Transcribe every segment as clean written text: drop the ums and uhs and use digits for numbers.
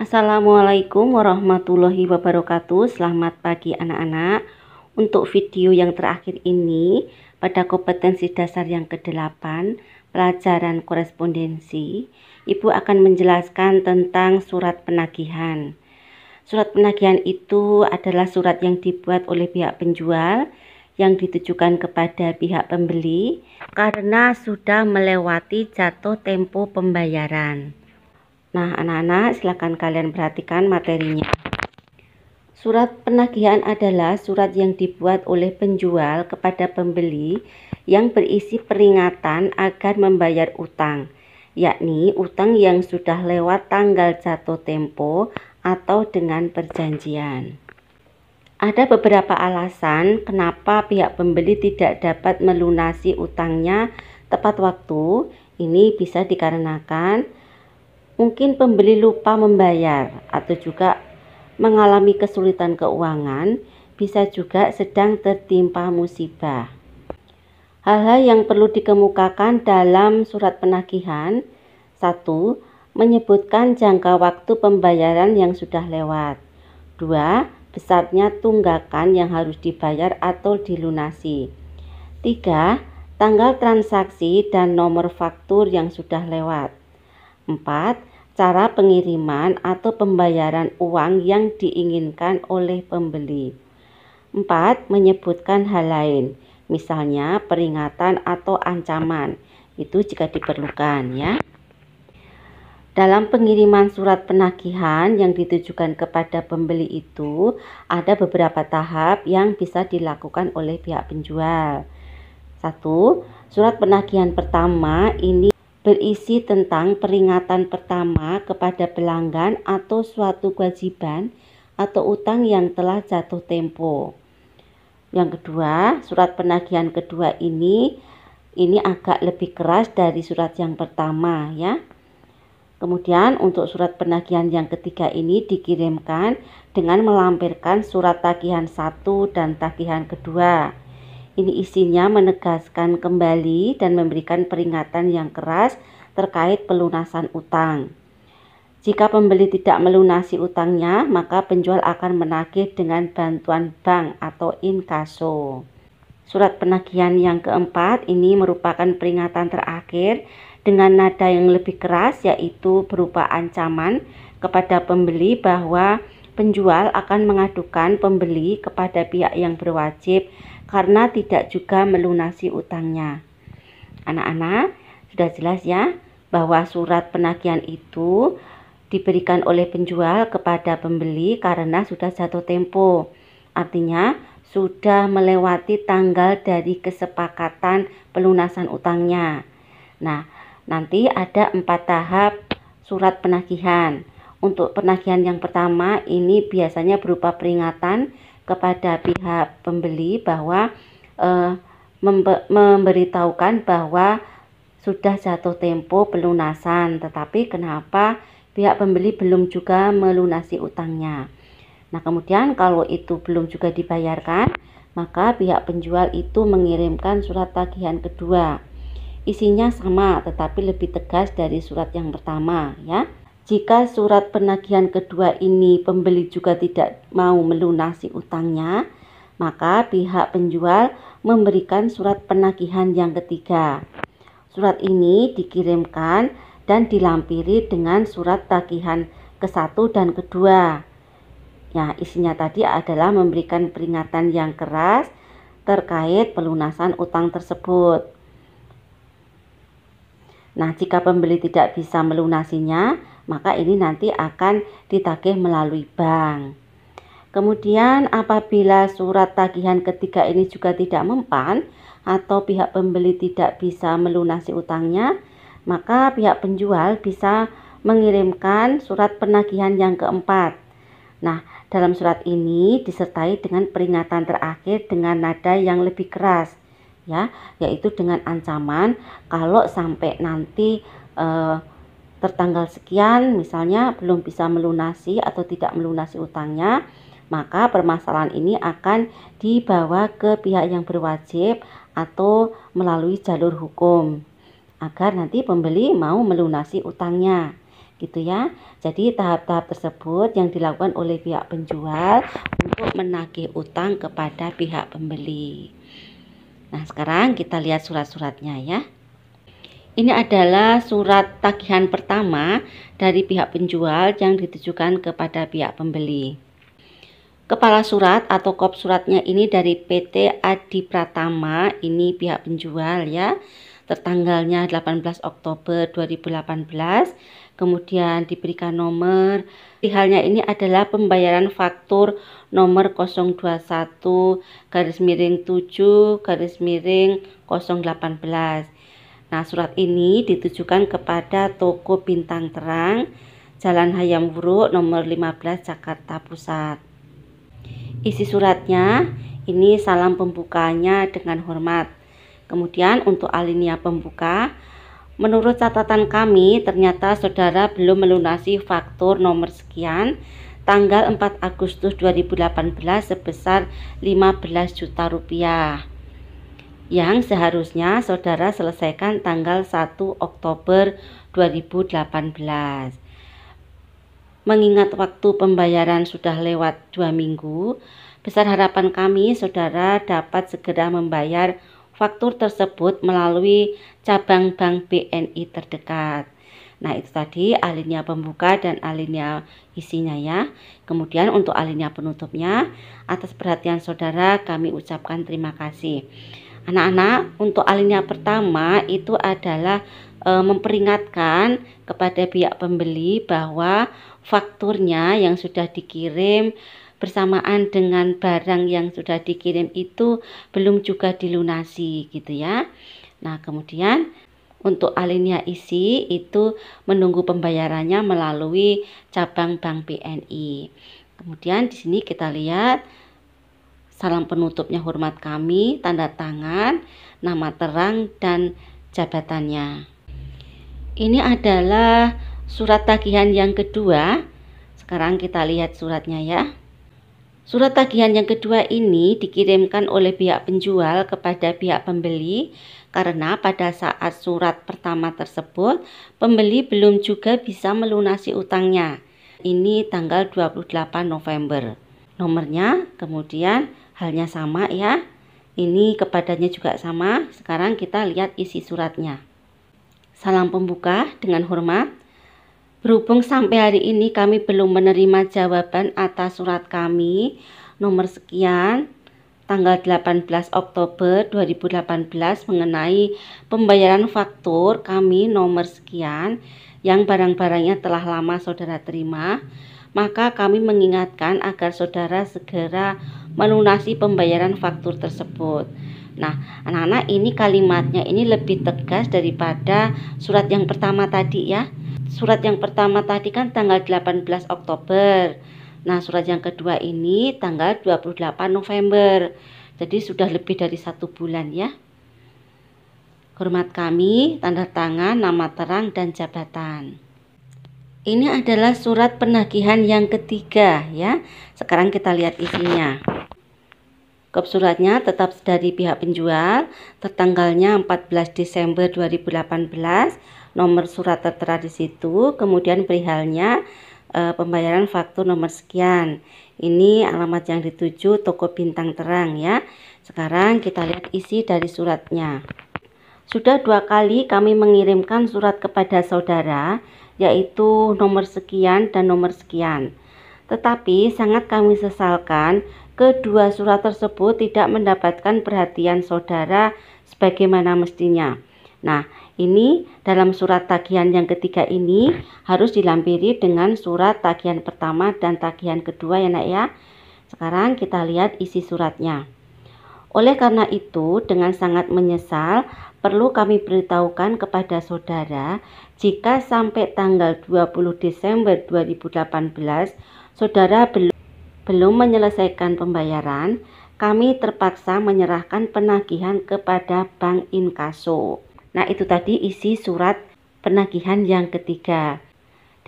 Assalamualaikum warahmatullahi wabarakatuh. Selamat pagi anak-anak. Untuk video yang terakhir ini pada kompetensi dasar yang ke-8 pelajaran korespondensi, Ibu akan menjelaskan tentang surat penagihan. Surat penagihan itu adalah surat yang dibuat oleh pihak penjual yang ditujukan kepada pihak pembeli karena sudah melewati jatuh tempo pembayaran. Nah, anak-anak, silakan kalian perhatikan materinya. Surat penagihan adalah surat yang dibuat oleh penjual kepada pembeli yang berisi peringatan agar membayar utang, yakni utang yang sudah lewat tanggal jatuh tempo atau dengan perjanjian. Ada beberapa alasan kenapa pihak pembeli tidak dapat melunasi utangnya tepat waktu. Ini bisa dikarenakan mungkin pembeli lupa membayar atau juga mengalami kesulitan keuangan, bisa juga sedang tertimpa musibah. Hal-hal yang perlu dikemukakan dalam surat penagihan: 1. Menyebutkan jangka waktu pembayaran yang sudah lewat. 2. Besarnya tunggakan yang harus dibayar atau dilunasi. 3. Tanggal transaksi dan nomor faktur yang sudah lewat. 4. Cara pengiriman atau pembayaran uang yang diinginkan oleh pembeli. 4. Menyebutkan hal lain, misalnya peringatan atau ancaman, itu jika diperlukan ya. Dalam pengiriman surat penagihan yang ditujukan kepada pembeli itu ada beberapa tahap yang bisa dilakukan oleh pihak penjual. 1. Surat penagihan pertama ini berisi tentang peringatan pertama kepada pelanggan atau suatu kewajiban atau utang yang telah jatuh tempo. Yang kedua, surat penagihan kedua ini agak lebih keras dari surat yang pertama ya. Kemudian untuk surat penagihan yang ketiga ini dikirimkan dengan melampirkan surat tagihan 1 dan tagihan kedua. Ini isinya menegaskan kembali dan memberikan peringatan yang keras terkait pelunasan utang. Jika pembeli tidak melunasi utangnya, maka penjual akan menagih dengan bantuan bank atau inkaso. Surat penagihan yang keempat ini merupakan peringatan terakhir dengan nada yang lebih keras, yaitu berupa ancaman kepada pembeli bahwa penjual akan mengadukan pembeli kepada pihak yang berwajib karena tidak juga melunasi utangnya. Anak-anak, sudah jelas ya bahwa surat penagihan itu diberikan oleh penjual kepada pembeli karena sudah jatuh tempo. Artinya sudah melewati tanggal dari kesepakatan pelunasan utangnya. Nah, nanti ada 4 tahap surat penagihan. Untuk penagihan yang pertama ini biasanya berupa peringatan kepada pihak pembeli bahwa memberitahukan bahwa sudah jatuh tempo pelunasan, tetapi kenapa pihak pembeli belum juga melunasi utangnya. Nah, kemudian kalau itu belum juga dibayarkan, maka pihak penjual itu mengirimkan surat tagihan kedua. Isinya sama tetapi lebih tegas dari surat yang pertama ya. Jika surat penagihan kedua ini pembeli juga tidak mau melunasi utangnya, maka pihak penjual memberikan surat penagihan yang ketiga. Surat ini dikirimkan dan dilampiri dengan surat tagihan ke-1 dan kedua. Ya, isinya tadi adalah memberikan peringatan yang keras terkait pelunasan utang tersebut. Nah, jika pembeli tidak bisa melunasinya, maka ini nanti akan ditagih melalui bank. Kemudian apabila surat tagihan ketiga ini juga tidak mempan atau pihak pembeli tidak bisa melunasi utangnya, maka pihak penjual bisa mengirimkan surat penagihan yang keempat. Nah, dalam surat ini disertai dengan peringatan terakhir dengan nada yang lebih keras ya, yaitu dengan ancaman kalau sampai nanti tertanggal sekian misalnya belum bisa melunasi atau tidak melunasi utangnya, maka permasalahan ini akan dibawa ke pihak yang berwajib atau melalui jalur hukum agar nanti pembeli mau melunasi utangnya. gitu ya. Jadi tahap-tahap tersebut yang dilakukan oleh pihak penjual untuk menagih utang kepada pihak pembeli. Nah, sekarang kita lihat surat-suratnya ya. Ini adalah surat tagihan pertama dari pihak penjual yang ditujukan kepada pihak pembeli. Kepala surat atau kop suratnya ini dari PT Adi Pratama, ini pihak penjual ya. Tertanggalnya 18 Oktober 2018. Kemudian diberikan nomor. Halnya ini adalah pembayaran faktur nomor 021-7-018. Nah, surat ini ditujukan kepada toko Bintang Terang, Jalan Hayam Wuruk nomor 15 Jakarta Pusat. Isi suratnya ini salam pembukanya dengan hormat. Kemudian untuk alinea pembuka, menurut catatan kami ternyata saudara belum melunasi faktur nomor sekian tanggal 4 Agustus 2018 sebesar 15 juta rupiah yang seharusnya saudara selesaikan tanggal 1 Oktober 2018. Mengingat waktu pembayaran sudah lewat 2 minggu, besar harapan kami saudara dapat segera membayar faktur tersebut melalui cabang bank BNI terdekat. Nah, itu tadi alinea pembuka dan alinea isinya ya. Kemudian untuk alinea penutupnya, atas perhatian saudara kami ucapkan terima kasih. Anak-anak, untuk alinea pertama itu adalah memperingatkan kepada pihak pembeli bahwa fakturnya yang sudah dikirim bersamaan dengan barang yang sudah dikirim itu belum juga dilunasi gitu ya. Nah, kemudian untuk alinea isi itu menunggu pembayarannya melalui cabang bank BNI. Kemudian di sini kita lihat salam penutupnya hormat kami, tanda tangan, nama terang dan jabatannya. Ini adalah surat tagihan yang kedua. Sekarang kita lihat suratnya ya. Surat tagihan yang kedua ini dikirimkan oleh pihak penjual kepada pihak pembeli karena pada saat surat pertama tersebut pembeli belum juga bisa melunasi utangnya. Ini tanggal 28 November. Nomornya kemudian halnya sama ya. Ini kepadanya juga sama. Sekarang kita lihat isi suratnya. Salam pembuka dengan hormat. Berhubung sampai hari ini kami belum menerima jawaban atas surat kami nomor sekian tanggal 18 Oktober 2018 mengenai pembayaran faktur kami nomor sekian yang barang-barangnya telah lama saudara terima, maka kami mengingatkan agar saudara segera melunasi pembayaran faktur tersebut. Nah, anak-anak, ini kalimatnya ini lebih tegas daripada surat yang pertama tadi ya. Surat yang pertama tadi kan tanggal 18 Oktober. Nah, surat yang kedua ini tanggal 28 November. Jadi sudah lebih dari 1 bulan ya. Hormat kami, tanda tangan, nama terang dan jabatan. Ini adalah surat penagihan yang ketiga ya. Sekarang kita lihat isinya. Kop suratnya tetap dari pihak penjual, tertanggalnya 14 Desember 2018, nomor surat tertera di situ, kemudian perihalnya pembayaran faktur nomor sekian. Ini alamat yang dituju toko Bintang Terang ya. Sekarang kita lihat isi dari suratnya. Sudah 2 kali kami mengirimkan surat kepada saudara, yaitu nomor sekian dan nomor sekian. Tetapi sangat kami sesalkan kedua surat tersebut tidak mendapatkan perhatian saudara sebagaimana mestinya. Nah, ini dalam surat tagihan yang ketiga ini harus dilampiri dengan surat tagihan pertama dan tagihan kedua ya nak ya. Sekarang kita lihat isi suratnya. Oleh karena itu, dengan sangat menyesal, perlu kami beritahukan kepada saudara jika sampai tanggal 20 Desember 2018 saudara belum menyelesaikan pembayaran, kami terpaksa menyerahkan penagihan kepada bank inkaso. Nah, itu tadi isi surat penagihan yang ketiga.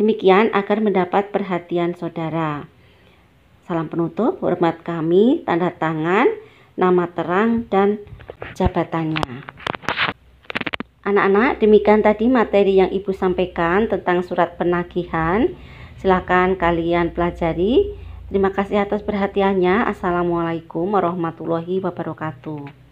Demikian agar mendapat perhatian saudara. Salam penutup, hormat kami, tanda tangan, nama terang dan jabatannya. Anak-anak, demikian tadi materi yang Ibu sampaikan tentang surat penagihan. Silahkan kalian pelajari. Terima kasih atas perhatiannya. Assalamualaikum warahmatullahi wabarakatuh.